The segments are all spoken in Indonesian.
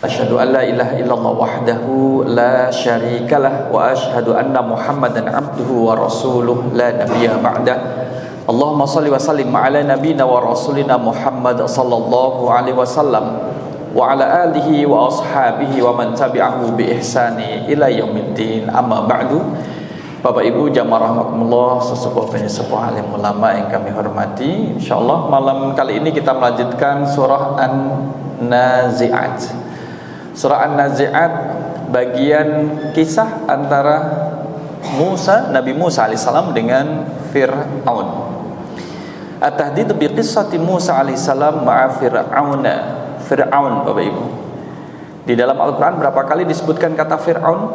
Asyhadu an la ilaha illallah wahdahu la syarikalah wa asyhadu anna Muhammadan abduhu wa rasuluh la nabiyya ba'dah. Allahumma shalli wa sallim ala nabiyyina wa rasulina Muhammad sallallahu alaihi wasallam wa ala alihi wa ashabihi wa man tabi'ahu bi ihsani ila yaumiddin. Amma ba'du. Bapak Ibu jamaah rahimakumullah, sesepuh alim ulama yang kami hormati, insyaallah malam kali ini kita melanjutkan surah An-Nazi'at. Surah An-Nazi'at bagian kisah antara Nabi Musa alaihissalam dengan Fir'aun. At-tahdidu bi qissati Musa alaihissalam ma'a Fir'aun, Bapak Ibu. Di dalam Al-Quran berapa kali disebutkan kata Fir'aun?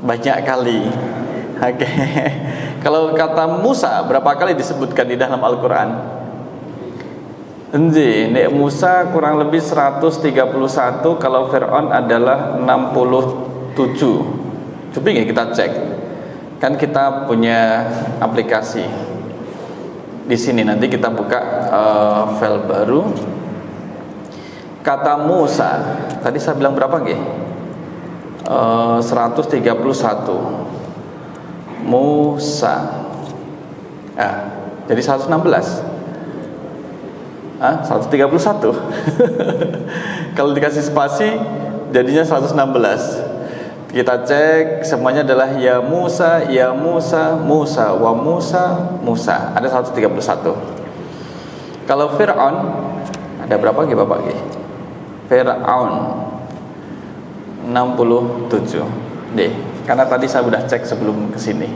Banyak kali. Oke. Kalau kata Musa berapa kali disebutkan di dalam Al-Quran? Nek Musa kurang lebih 131, kalau Fir'aun adalah 67. Coba ya kita cek. Kan kita punya aplikasi. Di sini nanti kita buka file baru. Kata Musa, tadi saya bilang berapa nggih? 131. Musa. Jadi 116. 131. Kalau dikasih spasi jadinya 116. Kita cek semuanya adalah ya Musa, ya Musa, Musa, wa Musa, Musa. Ada 131. Kalau Fir'aun ada berapa nggih Bapak nggih? Fir'aun 67. Deh, karena tadi saya sudah cek sebelum kesini.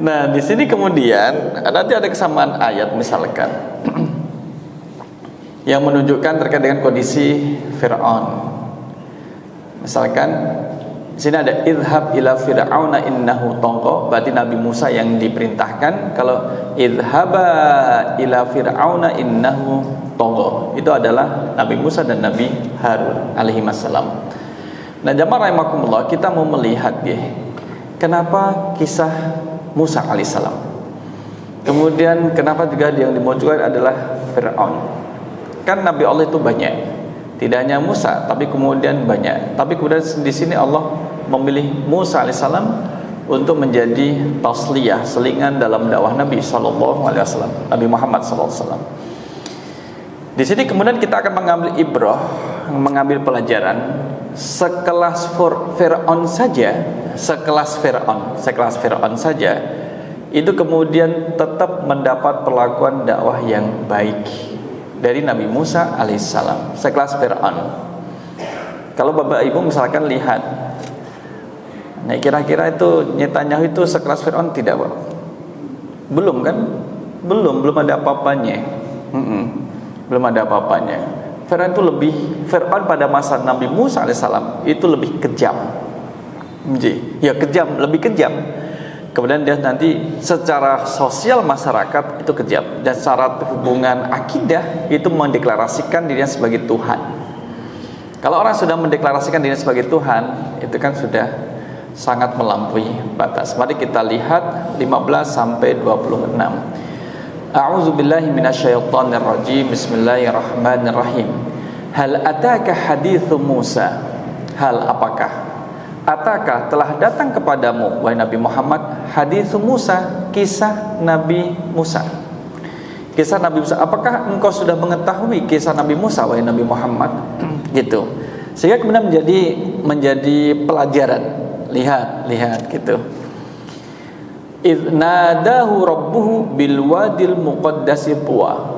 Nah, di sini kemudian nanti ada kesamaan ayat misalkan yang menunjukkan terkait dengan kondisi Fir'aun. Misalkan di sini ada idhab ila fir'auna innahu tagha, berarti Nabi Musa yang diperintahkan. Kalau idhaba ila fir'auna innahu tagha, itu adalah Nabi Musa dan Nabi Harun alaihi wassalam. Nah, jamaah rahimakumullah, kita mau melihat kenapa kisah Musa alaihissalam. Kemudian kenapa juga yang dimunculkan adalah Fir'aun. Kan Nabi Allah itu banyak, tidak hanya Musa, tapi kemudian banyak. Tapi kemudian di sini Allah memilih Musa alaihissalam untuk menjadi tasliyah, selingan dalam dakwah Nabi sallallahu alaihi wasallam, Nabi Muhammad sallallahu alaihi wasallam. Di sini kemudian kita akan mengambil ibrah, mengambil pelajaran. Sekelas Fir'aun saja, sekelas Fir'aun saja itu kemudian tetap mendapat perlakuan dakwah yang baik dari Nabi Musa alaihissalam. Sekelas Fir'aun. Kalau Bapak Ibu misalkan lihat, nah kira-kira itu Netanyahu itu sekelas Fir'aun tidak, Pak? Belum kan? Belum ada apa-apanya. Belum ada apa-apanya. Fir'aun pada masa Nabi Musa alaihissalam itu lebih kejam. Ya kejam, lebih kejam. Kemudian dia nanti secara sosial masyarakat itu kejam, dan secara hubungan akidah itu mendeklarasikan dirinya sebagai Tuhan. Kalau orang sudah mendeklarasikan dirinya sebagai Tuhan, itu kan sudah sangat melampaui batas. Mari kita lihat 15 sampai 26. A'udzubillahi minasyaitonir rajim. Bismillahirrahmanirrahim. Hal ataka hadithu Musa? Hal apakah? Ataka telah datang kepadamu wahai Nabi Muhammad hadithu Musa, kisah Nabi Musa. Kisah Nabi Musa. Apakah engkau sudah mengetahui kisah Nabi Musa wahai Nabi Muhammad? Gitu. Sehingga kemudian menjadi pelajaran. Lihat gitu. Idh nadahu rabbuhu bil wadil muqaddasi tuwa.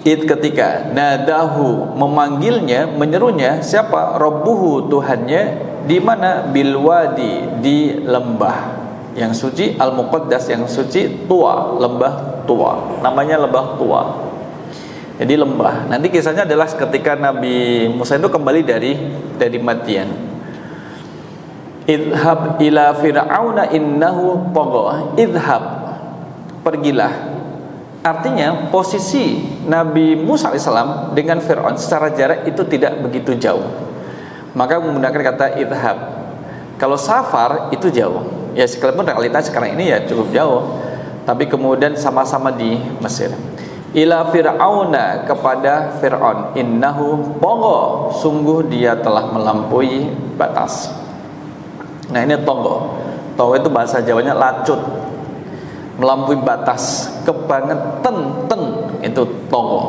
Ketika nadahu memanggilnya, menyerunya, siapa? Rabbuhu, Tuhannya, di mana? Bil wadi, di lembah yang suci, al muqaddas yang suci, tuwa, lembah tuwa. Namanya lembah tuwa. Jadi lembah. Nanti kisahnya adalah ketika Nabi Musa itu kembali dari Madian. Idhab ila fir'auna innahu tagha. Idhab, pergilah. Artinya posisi Nabi Musa alaihissalam dengan Fir'aun secara jarak itu tidak begitu jauh. Maka menggunakan kata idhab. Kalau safar itu jauh. Ya sekalipun realitas sekarang ini ya cukup jauh. Tapi kemudian sama-sama di Mesir. ila fir'auna, kepada Fir'aun, innahu tagha, sungguh dia telah melampaui batas. Nah ini tagha. Tagha itu bahasa Jawanya lacut, melampaui batas, kebangetan, itu tagha.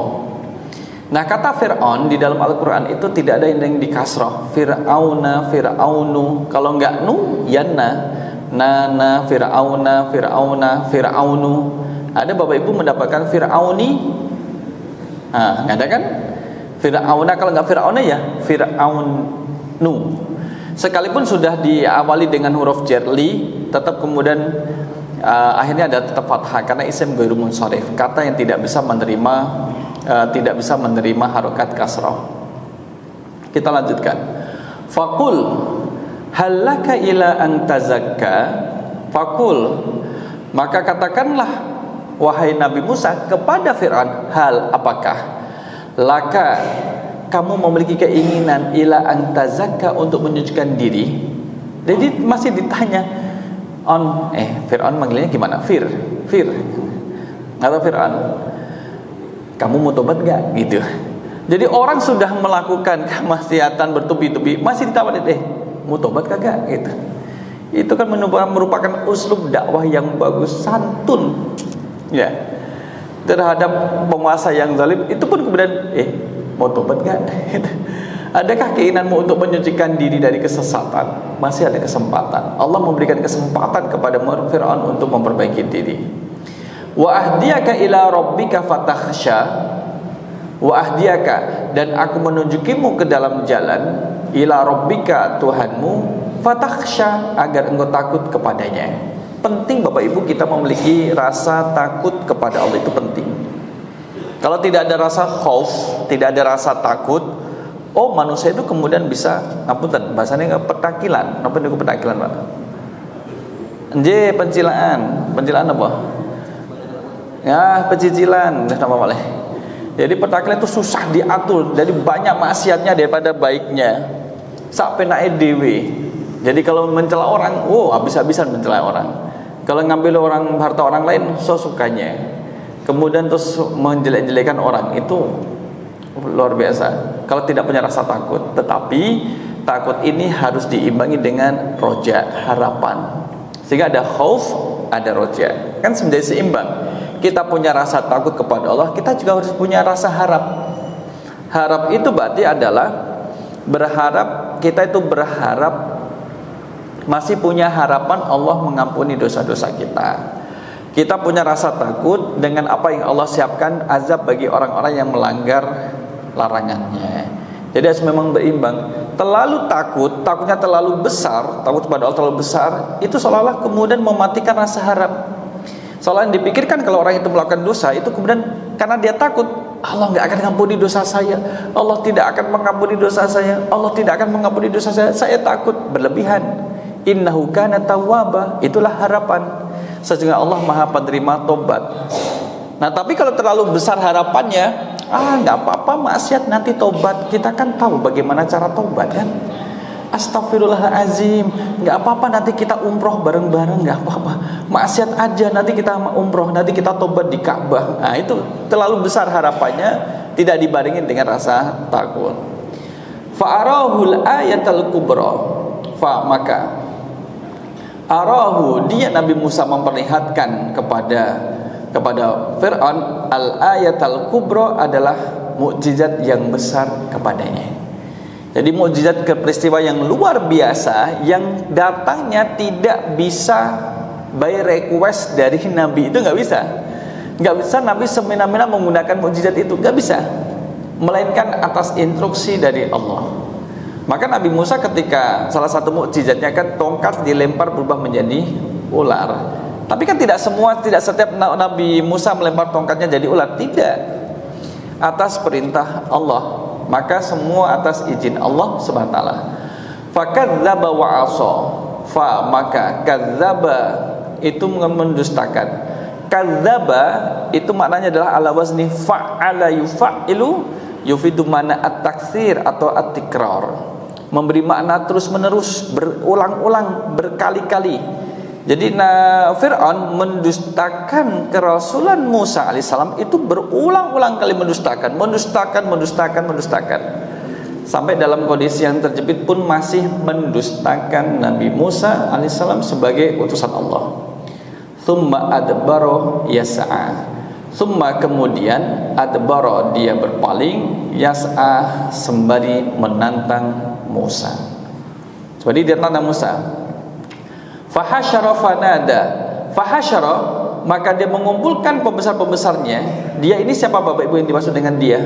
Nah kata Fir'aun di dalam Al-Quran itu tidak ada yang di kasrah. Fir'auna, fir'aunu, kalau enggak nu, yanna, nana, fir'auna, fir'auna, fir'aunu. Ada Bapak Ibu mendapatkan Fir'auni? Nah, nggak ada kan? Fir'auna, kalau nggak Fir'auna ya Fir'aunu. Sekalipun sudah diawali dengan huruf jerli, tetap kemudian akhirnya ada tetap fathah karena isim ghairu munsharif, kata yang tidak bisa menerima harokat kasrah. Kita lanjutkan. Faqul halaka ila an tazakka. Faqul, maka katakanlah wahai Nabi Musa kepada Fir'aun, hal apakah laka kamu memiliki keinginan ila an tazakka untuk menyucikan diri. Jadi masih ditanya on Fir'aun manggilnya gimana? Fir atau Fir'aun, kamu mau tobat gak? Gitu. Jadi orang sudah melakukan kemaksiatan bertubi-tubi masih ditawarin, mau tobat kagak? Gitu. Itu kan merupakan uslub dakwah yang bagus, santun ya terhadap penguasa yang zalim. Itu pun kemudian mau tobat gak? Adakah keinginanmu untuk menyucikan diri dari kesesatan? Masih ada kesempatan. Allah memberikan kesempatan kepada Fir'aun untuk memperbaiki diri. Wa ahdiyaka ila rabbika fatakhsha. Wa ahdiyaka, dan aku menunjukimu ke dalam jalan, ila rabbika, Tuhanmu, fatakhsha, agar engkau takut kepadanya. Penting Bapak Ibu kita memiliki rasa takut kepada Allah, itu penting. Kalau tidak ada rasa khauf, tidak ada rasa takut, manusia itu kemudian bisa, ngapunten, bahasanya petakilan. Apa itu petakilan, Pak? Pencilaan apa? Ya, pecicilan, nama boleh. Jadi petakilan itu susah diatur, jadi banyak maksiatnya daripada baiknya. Sampai naik dewe. Jadi kalau mencela orang, habis-habisan mencela orang. Kalau ngambil harta orang lain, sukanya. Kemudian terus menjelek-jelekan orang, itu luar biasa. Kalau tidak punya rasa takut, tetapi takut ini harus diimbangi dengan roja, harapan. Sehingga ada khauf, ada roja. Kan menjadi seimbang. Kita punya rasa takut kepada Allah, kita juga harus punya rasa harap. Harap itu berarti adalah berharap, kita itu berharap, masih punya harapan Allah mengampuni dosa-dosa kita. Kita punya rasa takut dengan apa yang Allah siapkan azab bagi orang-orang yang melanggar larangannya. Jadi harus memang berimbang. Terlalu takutnya terlalu besar, takut kepada Allah terlalu besar, itu seolah-olah kemudian mematikan rasa harap. Soalnya yang dipikirkan kalau orang itu melakukan dosa, itu kemudian karena dia takut, Allah nggak akan mengampuni dosa saya, Allah tidak akan mengampuni dosa saya, Allah tidak akan mengampuni dosa saya takut, berlebihan. Innahu kana tawwaba, itulah harapan. Sesungguhnya Allah Maha Penerima tobat. Nah, tapi kalau terlalu besar harapannya, nggak apa-apa maksiat nanti tobat. Kita kan tahu bagaimana cara tobat kan? Astagfirullahaladzim, nggak apa-apa nanti kita umroh bareng-bareng, nggak apa-apa. Maksiat aja nanti kita umroh, nanti kita tobat di Ka'bah. Nah, itu terlalu besar harapannya, tidak dibaringin dengan rasa takut. Fa'arahul ayatal kubra. Maka arahu, dia Nabi Musa memperlihatkan kepada Fir'aun al-ayatal kubra, adalah mukjizat yang besar kepadanya. Jadi mukjizat, peristiwa yang luar biasa yang datangnya tidak bisa by request dari Nabi, itu nggak bisa Nabi semena-mena menggunakan mukjizat itu, nggak bisa, melainkan atas instruksi dari Allah. Maka Nabi Musa ketika salah satu mukjizatnya kan tongkat dilempar berubah menjadi ular. Tapi kan tidak setiap Nabi Musa melempar tongkatnya jadi ular, tidak, atas perintah Allah. Maka semua atas izin Allah Subhanahu wa taala. Fakadzdzaba wa 'asa. Maka kadzdzaba itu mendustakan. Kadzdzaba itu maknanya adalah ala wazni fa'ala yufa'ilu, yufidu mana at-taktsir atau at-tikrar. Memberi makna terus-menerus, berulang-ulang, berkali-kali. Jadi Fir'aun mendustakan kerasulan Musa alaihissalam itu berulang-ulang kali mendustakan. Sampai dalam kondisi yang terjepit pun masih mendustakan Nabi Musa alaihissalam sebagai utusan Allah. Thumma adbaro yas'a. Thumma kemudian adbaro dia berpaling, yas'a sembari menantang Musa. Jadi dia tantang Musa. Fahasyara fanada. Fahasyara maka dia mengumpulkan pembesar-pembesarnya. Dia ini siapa Bapak Ibu yang dimaksud dengan dia?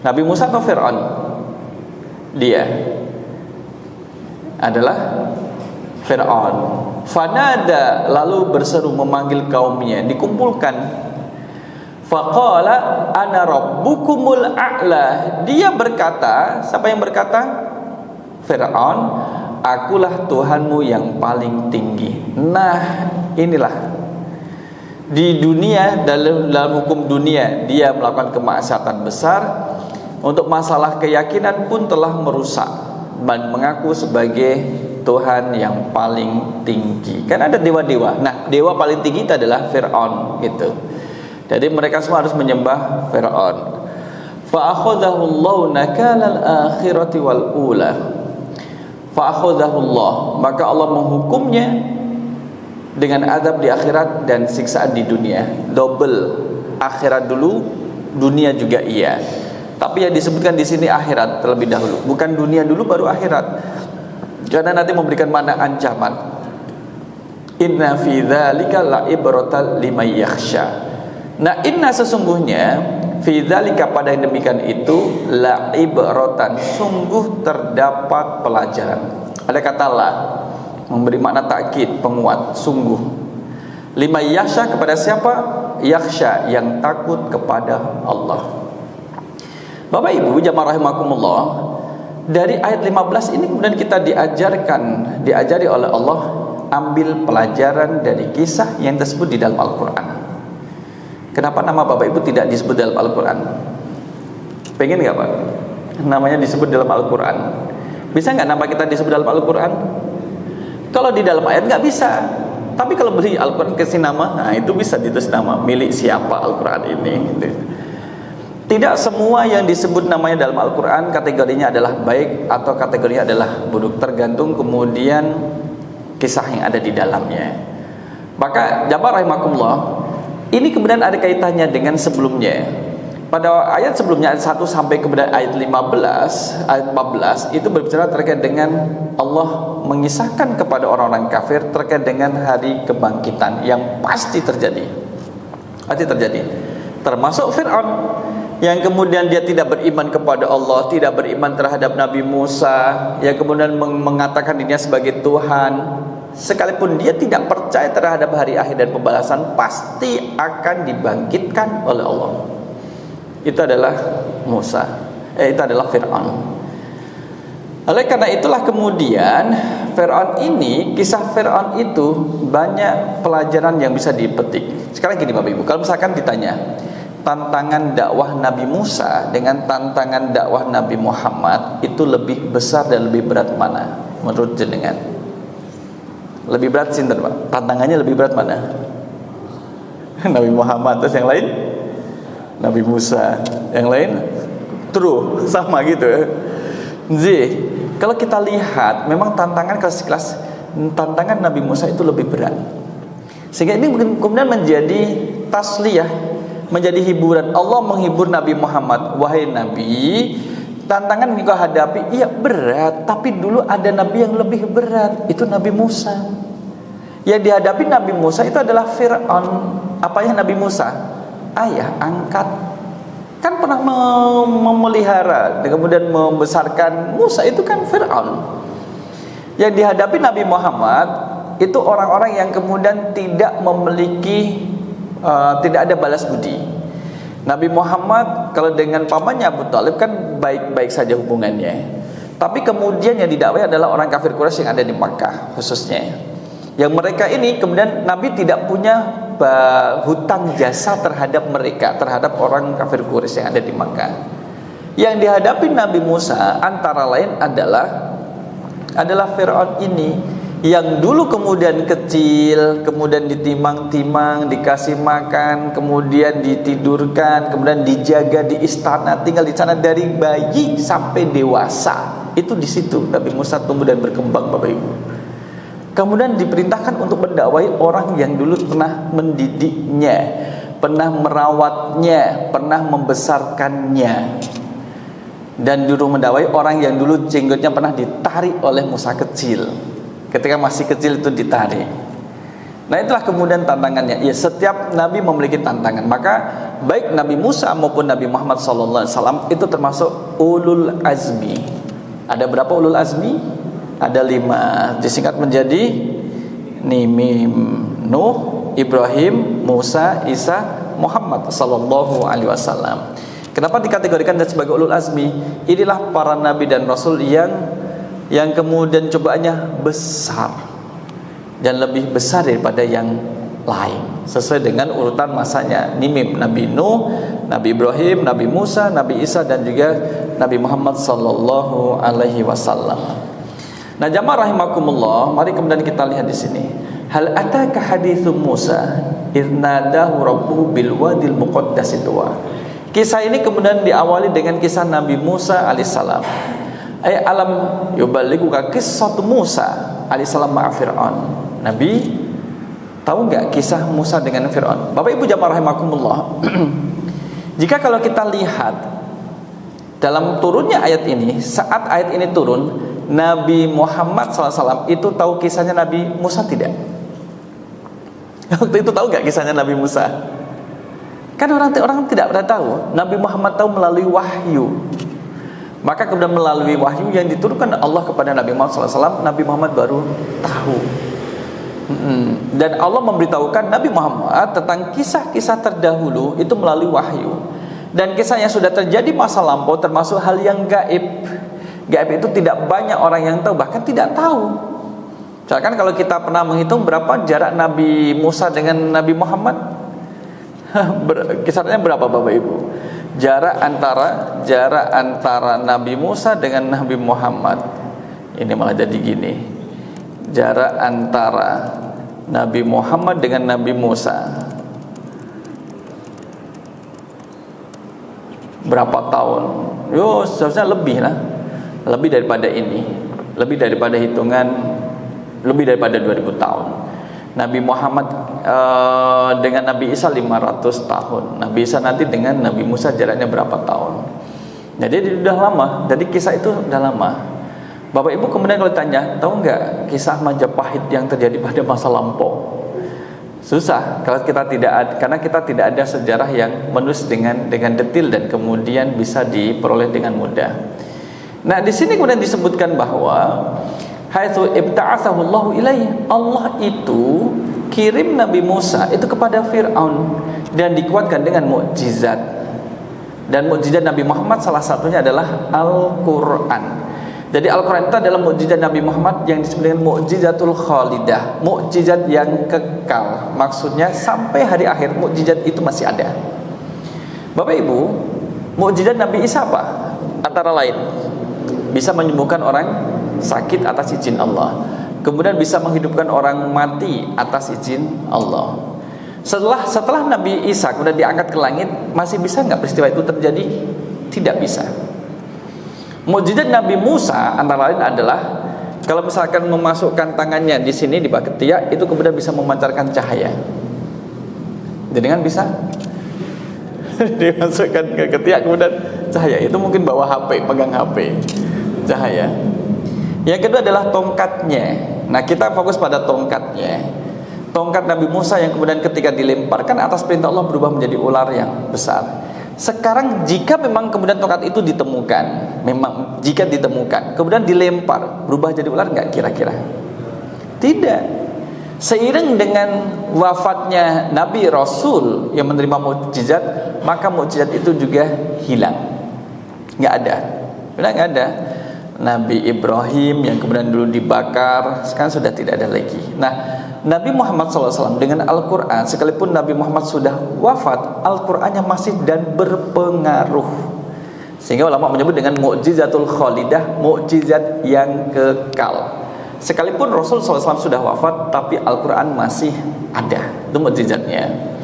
Nabi Musa atau Fir'aun? Dia adalah Fir'aun. Fanada lalu berseru memanggil kaumnya, dikumpulkan. Faqala ana rabbukumul a'la. Dia berkata, siapa yang berkata? Fir'aun, akulah Tuhanmu yang paling tinggi. Nah, inilah di dunia, dalam hukum dunia dia melakukan kemaksiatan besar. Untuk masalah keyakinan pun telah merusak dan mengaku sebagai Tuhan yang paling tinggi. Kan ada dewa-dewa. Nah, dewa paling tinggi itu adalah Fir'aun gitu. Jadi mereka semua harus menyembah Fir'aun. Fa akhadhahu Allah nakalal akhirati wal ula. Fa akhadhahu Allah, maka Allah menghukumnya dengan azab di akhirat dan siksaan di dunia. Double. Akhirat dulu, dunia juga iya. Tapi yang disebutkan di sini akhirat terlebih dahulu, bukan dunia dulu baru akhirat. Karena nanti memberikan makna ancaman. Inna fi dzalika la'ibratan liman yakhsha. Nah, inna sesungguhnya fi dzalika pada yang demikian itu la'ibratan, sungguh terdapat pelajaran. Ada kata la memberi makna takkid, penguat, sungguh. Liman yakhsha kepada siapa? Yakhsha yang takut kepada Allah. Bapak Ibu jamaah rahimakumullah, dari ayat 15 ini kemudian kita diajari oleh Allah ambil pelajaran dari kisah yang tersebut di dalam Al-Quran. Kenapa nama Bapak Ibu tidak disebut dalam Al-Quran? Pengen nggak Pak? Namanya disebut dalam Al-Quran. Bisa nggak nama kita disebut dalam Al-Quran? Kalau di dalam ayat nggak bisa. Tapi kalau beli Al-Quran kasih nama, nah itu bisa ditulis nama milik siapa Al-Quran ini gitu. Tidak semua yang disebut namanya dalam Al-Quran kategorinya adalah baik atau kategorinya adalah buruk, tergantung kemudian kisah yang ada di dalamnya. Maka jamaah rahimakumullah, ini kemudian ada kaitannya dengan sebelumnya. Pada ayat sebelumnya ayat 1 sampai kemudian ayat 15, ayat 14 itu berbicara terkait dengan Allah mengisahkan kepada orang-orang kafir terkait dengan hari kebangkitan yang pasti terjadi. Pasti terjadi. Termasuk Fir'aun yang kemudian dia tidak beriman kepada Allah, tidak beriman terhadap Nabi Musa, yang kemudian mengatakan dirinya sebagai Tuhan. Sekalipun dia tidak percaya terhadap hari akhir dan pembalasan, pasti akan dibangkitkan oleh Allah. Itu adalah itu adalah Fir'aun. Oleh karena itulah kemudian Fir'aun ini, kisah Fir'aun itu banyak pelajaran yang bisa dipetik. Sekarang gini Bapak Ibu, kalau misalkan ditanya tantangan dakwah Nabi Musa dengan tantangan dakwah Nabi Muhammad itu lebih besar dan lebih berat mana menurut jenengan? Lebih berat sinten Pak? Tantangannya lebih berat mana? Nabi Muhammad. Terus yang lain? Nabi Musa. Yang lain? True, sama gitu ya. Kalau kita lihat memang tantangan kelas tantangan Nabi Musa itu lebih berat. Sehingga ini kemudian menjadi tasliyah, menjadi hiburan. Allah menghibur Nabi Muhammad, wahai Nabi, tantangan yang kau hadapi iya berat, tapi dulu ada Nabi yang lebih berat, itu Nabi Musa. Yang dihadapi Nabi Musa itu adalah Fir'aun. Apanya Nabi Musa? Ayah angkat. Kan pernah memelihara dan kemudian membesarkan Musa, itu kan Fir'aun. Yang dihadapi Nabi Muhammad itu orang-orang yang kemudian tidak memiliki tidak ada balas budi. Nabi Muhammad kalau dengan pamannya Abu Thalib kan baik-baik saja hubungannya. Tapi kemudian yang didakwai adalah orang kafir Quraisy yang ada di Makkah khususnya. Yang mereka ini kemudian Nabi tidak punya hutang jasa terhadap mereka, terhadap orang kafir Quraisy yang ada di Makkah. Yang dihadapi Nabi Musa antara lain adalah Fir'aun ini yang dulu kemudian kecil, kemudian ditimang-timang, dikasih makan, kemudian ditidurkan, kemudian dijaga di istana, tinggal di sana dari bayi sampai dewasa. Itu di situ Nabi Musa tumbuh dan berkembang, Bapak Ibu. Kemudian diperintahkan untuk mendakwai orang yang dulu pernah mendidiknya, pernah merawatnya, pernah membesarkannya. Dan dulu mendakwai orang yang dulu jenggotnya pernah ditarik oleh Musa kecil. Ketika masih kecil itu ditarik. Nah, itulah kemudian tantangannya. Ya, setiap nabi memiliki tantangan. Maka baik Nabi Musa maupun Nabi Muhammad SAW itu termasuk ulul azmi. Ada berapa ulul azmi? Ada 5. Disingkat menjadi Mim, Nuh, Ibrahim, Musa, Isa, Muhammad sallallahu alaihi wasallam. Kenapa dikategorikan sebagai ulul azmi? Inilah para nabi dan rasul yang kemudian cobaannya besar dan lebih besar daripada yang lain, sesuai dengan urutan masanya. Mim, Nabi Nuh, Nabi Ibrahim, Nabi Musa, Nabi Isa, dan juga Nabi Muhammad sallallahu alaihi wasallam. Nah, jamaah rahimakumullah, mari kemudian kita lihat di sini. Hal ataka haditsu Musa idz nadahu rabbuhu bil wadil muqaddas tuwa. Kisah ini kemudian diawali dengan kisah Nabi Musa alaihissalam. Ay alam yuballighuka qissatu Musa alaihissalam ma'a Fir'aun. Nabi, tahu enggak kisah Musa dengan Fir'aun? Bapak Ibu jamaah rahimakumullah. Jika kalau kita lihat dalam turunnya ayat ini, saat ayat ini turun, Nabi Muhammad SAW itu tahu kisahnya Nabi Musa tidak? Waktu itu tahu nggak kisahnya Nabi Musa? Kan orang tidak pernah tahu. Nabi Muhammad tahu melalui wahyu. Maka kemudian melalui wahyu yang diturunkan Allah kepada Nabi Muhammad SAW, Nabi Muhammad baru tahu. Dan Allah memberitahukan Nabi Muhammad tentang kisah-kisah terdahulu itu melalui wahyu. Dan kisah yang sudah terjadi masa lampau termasuk hal yang gaib. Gaib itu tidak banyak orang yang tahu, bahkan tidak tahu. Misalkan kalau kita pernah menghitung berapa jarak Nabi Musa dengan Nabi Muhammad, kisarannya berapa Bapak Ibu? Jarak antara Nabi Musa dengan Nabi Muhammad. Ini malah jadi gini. Jarak antara Nabi Muhammad dengan Nabi Musa berapa tahun? Yo, seharusnya lebih lah. Lebih daripada ini. Lebih daripada hitungan, lebih daripada 2000 tahun. Nabi Muhammad dengan Nabi Isa 500 tahun. Nabi Isa nanti dengan Nabi Musa jaraknya berapa tahun. Jadi sudah lama. Jadi kisah itu sudah lama. Bapak Ibu kemudian kalau tanya, tahu nggak kisah Majapahit yang terjadi pada masa lampau? Susah kalau kita karena kita tidak ada sejarah yang menulis dengan detail dan kemudian bisa diperoleh dengan mudah. Nah, di sini kemudian disebutkan bahwa haitsu ibta'atsahu Allahu ilaihi, Allah itu kirim Nabi Musa itu kepada Fir'aun dan dikuatkan dengan mukjizat. Dan mukjizat Nabi Muhammad salah satunya adalah Al-Qur'an. Jadi Al-Qur'an itu adalah mukjizat Nabi Muhammad yang disebut dengan mukjizatul khalidah, mukjizat yang kekal. Maksudnya sampai hari akhir mukjizat itu masih ada. Bapak Ibu, mukjizat Nabi Isa apa? Antara lain bisa menyembuhkan orang sakit atas izin Allah. Kemudian bisa menghidupkan orang mati atas izin Allah. Setelah Nabi Isa kemudian diangkat ke langit, masih bisa nggak peristiwa itu terjadi? Tidak bisa. Mukjizat Nabi Musa antara lain adalah kalau misalkan memasukkan tangannya di sini di bawah ketiak, itu kemudian bisa memancarkan cahaya. Jadi kan bisa dimasukkan ke ketiak kemudian cahaya. Itu mungkin bawa HP, pegang HP, cahaya. Yang kedua adalah tongkatnya. Nah, kita fokus pada tongkatnya. Tongkat Nabi Musa yang kemudian ketika dilemparkan atas perintah Allah berubah menjadi ular yang besar. Sekarang jika memang kemudian tongkat itu ditemukan, kemudian dilempar berubah jadi ular nggak kira-kira? Tidak. Seiring dengan wafatnya Nabi Rasul yang menerima mukjizat, maka mukjizat itu juga hilang. Nggak ada. Benar nggak ada. Nabi Ibrahim yang kemudian dulu dibakar, sekarang sudah tidak ada lagi. Nah, Nabi Muhammad SAW dengan Al-Quran, sekalipun Nabi Muhammad sudah wafat, Al-Qurannya masih dan berpengaruh. Sehingga ulama menyebut dengan mukjizatul khalidah, mukjizat yang kekal. Sekalipun Rasul SAW sudah wafat, tapi Al-Quran masih ada. Itu mukjizatnya.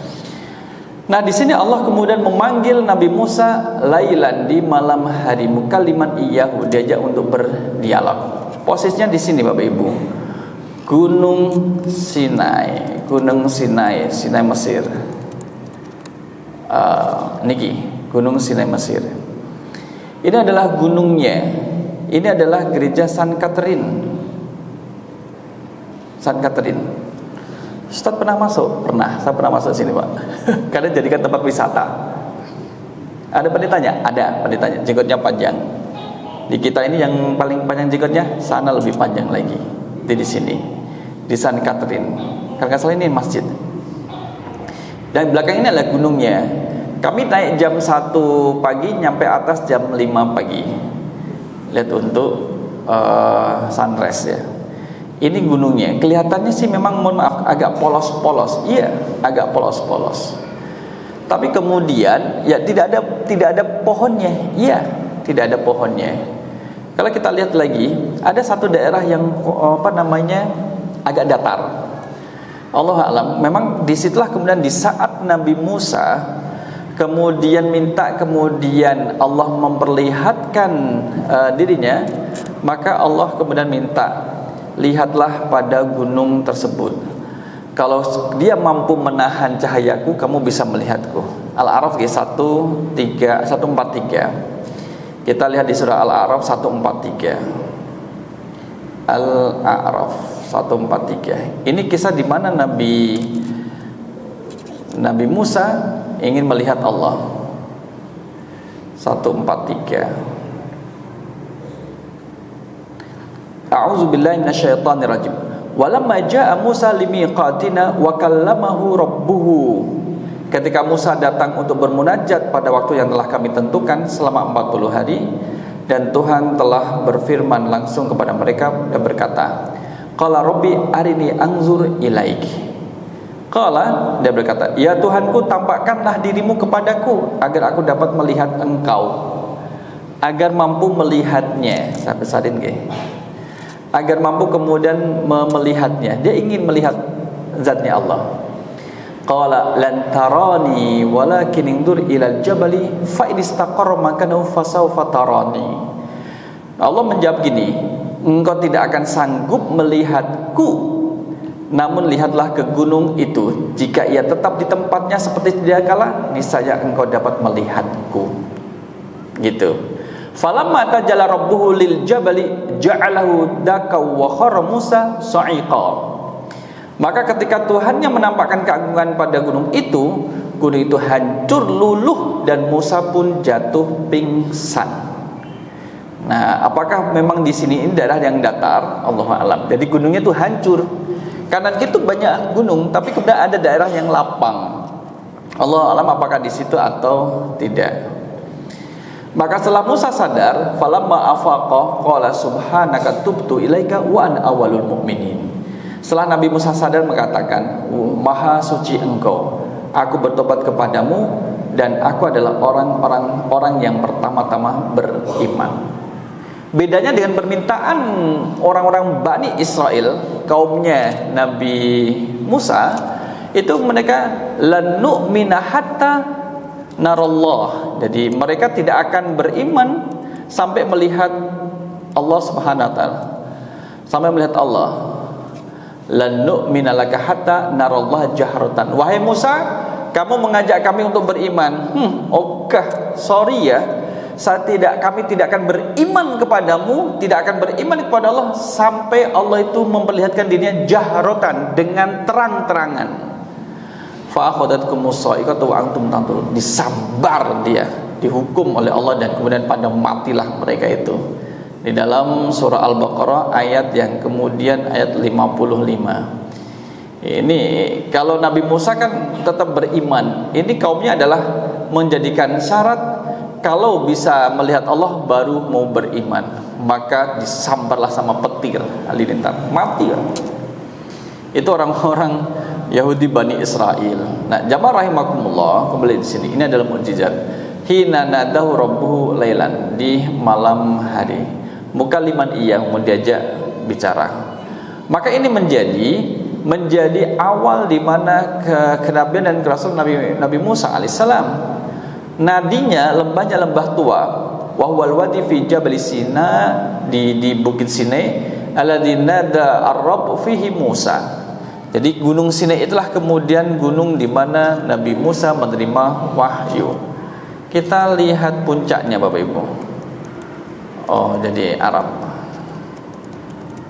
Nah, di sini Allah kemudian memanggil Nabi Musa lailan, di malam hari, mukalliman iyyahu, diajak untuk berdialog. Posisinya di sini Bapak Ibu. Gunung Sinai, Sinai Mesir. Niki, Gunung Sinai Mesir. Ini adalah gunungnya. Ini adalah gereja San Catherine. San Catherine. Ustaz pernah masuk? Pernah, saya pernah masuk sini Pak. Karena jadikan tempat wisata. Ada pendetanya? Ada pendetanya, jenggotnya panjang. Di kita ini yang paling panjang jenggotnya, sana lebih panjang lagi. Di sini, di San Catherine. Karena salah ini masjid. Dan belakang ini adalah gunungnya. Kami naik jam 1 pagi, nyampe atas jam 5 pagi. Lihat untuk sunrise ya. Ini gunungnya. Kelihatannya sih memang, mohon maaf, agak polos-polos. Iya, agak polos-polos. Tapi kemudian ya tidak ada pohonnya. Iya, tidak ada pohonnya. Kalau kita lihat lagi, ada satu daerah yang agak datar. Allah alam. Memang disitulah kemudian di saat Nabi Musa kemudian minta, kemudian Allah memperlihatkan dirinya, maka Allah kemudian minta, lihatlah pada gunung tersebut. Kalau dia mampu menahan cahayaku, kamu bisa melihatku. Al-A'raf 143. Kita lihat di surah Al-A'raf 143. Al-A'raf 143. Ini kisah di mana Nabi Musa ingin melihat Allah. 143. A'udzubillahi minasyaitonirrajim. Walamma jaa Musa limiqatina wa kallamahu rabbuhu. Ketika Musa datang untuk bermunajat pada waktu yang telah kami tentukan selama 40 hari, dan Tuhan telah berfirman langsung kepada mereka dan berkata, qala rabbi arini anzur ilaik. Qala, dia berkata, ya Tuhanku, tampakkanlah dirimu kepadaku agar aku dapat melihat engkau, agar mampu melihatnya. Sampai sadin nggih? Agar mampu kemudian melihatnya. Dia ingin melihat zatnya Allah. Qala lan tarani walakin indur ilal jabali fa in istaqarra makanahu fasawfa tarani. Allah menjawab gini, engkau tidak akan sanggup melihatku, namun lihatlah ke gunung itu. Jika ia tetap di tempatnya seperti sedia kala, niscaya engkau dapat melihatku. Gitu. Falamma tajalla rabbuhu lil jabali ja'alahu dakaw wa khara Musa sa'iqa. Maka ketika Tuhannya menampakkan keagungan pada gunung itu hancur luluh dan Musa pun jatuh pingsan. Nah, apakah memang di sini ini daerah yang datar? Allahu a'lam. Jadi gunungnya itu hancur. Kanan itu banyak gunung, tapi kemudian ada daerah yang lapang. Allah a'lam apakah di situ atau tidak. Maka setelah Musa sadar, falamma afaqa qala subhanaka tubtu ilaika wa ana awwalul mu'minin. Setelah Nabi Musa sadar mengatakan, maha suci engkau, aku bertobat kepadamu dan aku adalah orang yang pertama-tama beriman. Bedanya dengan permintaan orang-orang Bani Israel, kaumnya Nabi Musa, itu mereka lan nu'mina hatta narallah. Jadi mereka tidak akan beriman sampai melihat Allah Subhanahu wa taala. Sampai melihat Allah. Lan nu'mina laka hatta narallah jahratan. Wahai Musa, kamu mengajak kami untuk beriman. Sorry ya. Kami tidak akan beriman kepadamu, tidak akan beriman kepada Allah sampai Allah itu memperlihatkan dirinya jahratan, dengan terang-terangan. Fa akhadhatkumus sa'iqatu wa antum tanzurun. Disambar dia, dihukum oleh Allah dan kemudian pada matilah mereka itu. Di dalam surah Al-Baqarah ayat yang kemudian ayat 55. Ini kalau Nabi Musa kan tetap beriman. Ini kaumnya adalah menjadikan syarat kalau bisa melihat Allah baru mau beriman. Maka disambarlah sama petir halilintar, mati ya. Itu orang-orang Yahudi Bani Israel. Nah, jamaah rahimakumullah, kembali di sini. Ini adalah mukjizat. Hina nadahu rabbuhu lailan, di malam hari. Mukaliman ia, mau diajak bicara. Maka ini menjadi awal di mana kenabian dan kerasulan Nabi Musa alaihissalam. Nadinya lembahnya lembah tua, wa huwal wadi fi Jabal Sina, di Bukit Sinai, alladzi nada ar-rabb fihi Musa. Jadi gunung Sinai itulah kemudian gunung di mana Nabi Musa menerima wahyu. Kita lihat puncaknya Bapak Ibu. Oh, jadi Arab.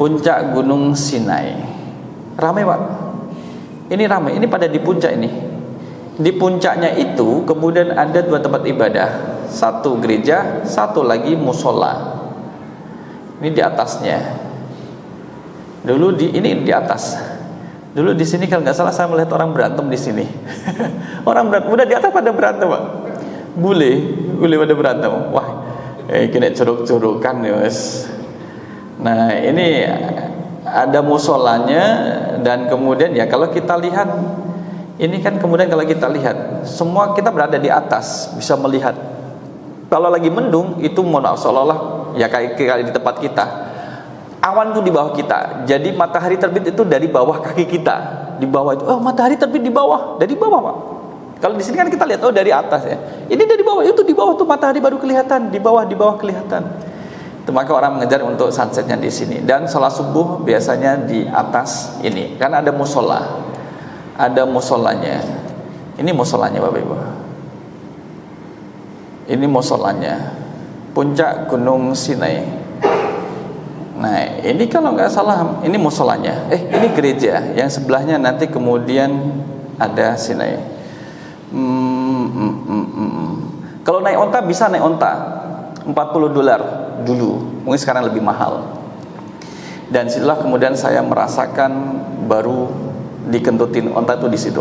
Puncak Gunung Sinai. Ramai Pak. Ini ramai. Ini pada di puncak ini. Di puncaknya itu kemudian ada 2 tempat ibadah. Satu gereja, satu lagi musola. Ini di atasnya. Ini di atas. Dulu di sini kalau nggak salah saya melihat orang berantem di sini. Orang berantem. Udah di atas pada berantem Pak. Bule pada berantem. Wah, kena curug-curugan ya Mas. Nah ini ada musolanya, dan kemudian ya kalau kita lihat ini kan kemudian kalau kita lihat semua kita berada di atas bisa melihat. Kalau lagi mendung itu mohon maaf seolah-olah ya kayak di tempat kita, awan tuh di bawah kita, jadi matahari terbit itu dari bawah kaki kita, di bawah itu matahari terbit di bawah, dari bawah Pak. Kalau di sini kan kita lihat dari atas ya, ini dari bawah, itu di bawah tuh matahari baru kelihatan, di bawah kelihatan. Maka orang mengejar untuk sunsetnya di sini. Dan sholat subuh biasanya di atas ini, karena ada musola, ada musolanya. Ini musolanya Bapak Ibu. Ini musolanya, puncak Gunung Sinai. Nah ini kalau nggak salah ini musolanya. Ini gereja yang sebelahnya nanti kemudian ada Sinai. Kalau naik onta bisa naik onta $40 dulu, mungkin sekarang lebih mahal. Dan situlah kemudian saya merasakan baru dikentutin onta itu di situ.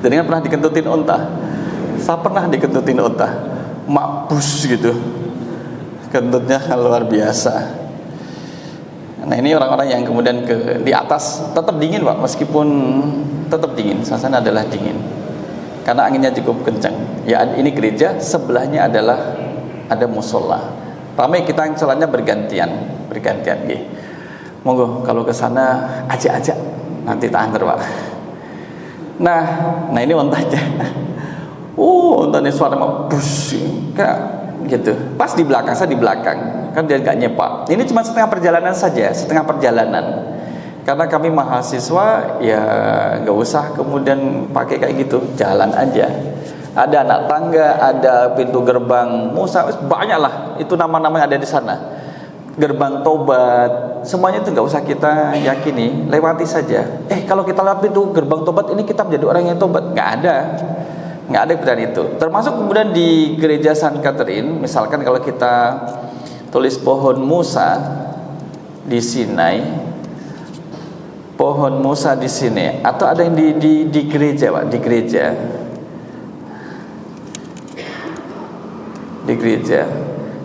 Jadi kan pernah dikentutin onta. Saya pernah dikentutin onta, makbus gitu. Kentutnya luar biasa. Nah ini orang-orang yang kemudian di atas tetap dingin Pak, meskipun tetap dingin. Suasana adalah dingin karena anginnya cukup kencang. Ya ini gereja, sebelahnya adalah ada musola. Ramai kita yang sholatnya bergantian nggih. Monggo kalau ke sana ajak nanti tak antar Pak. Nah ini ontanya. Ontanya suara bus kayak gitu. Pas di belakang, saya di belakang. Kan dia nggak nyepak. Ini cuma setengah perjalanan. Karena kami mahasiswa ya nggak usah kemudian pakai kayak gitu, jalan aja. Ada anak tangga, ada pintu gerbang Musa, banyak lah itu nama-nama yang ada di sana. Gerbang tobat, semuanya itu nggak usah kita yakini, lewati saja. Kalau kita lewat pintu gerbang tobat ini kita menjadi orang yang tobat, nggak ada kebenaran itu. Termasuk kemudian di gereja San Catherine, misalkan kalau kita tulis pohon Musa di Sinai, pohon Musa di sini, atau ada yang di gereja Pak, di gereja.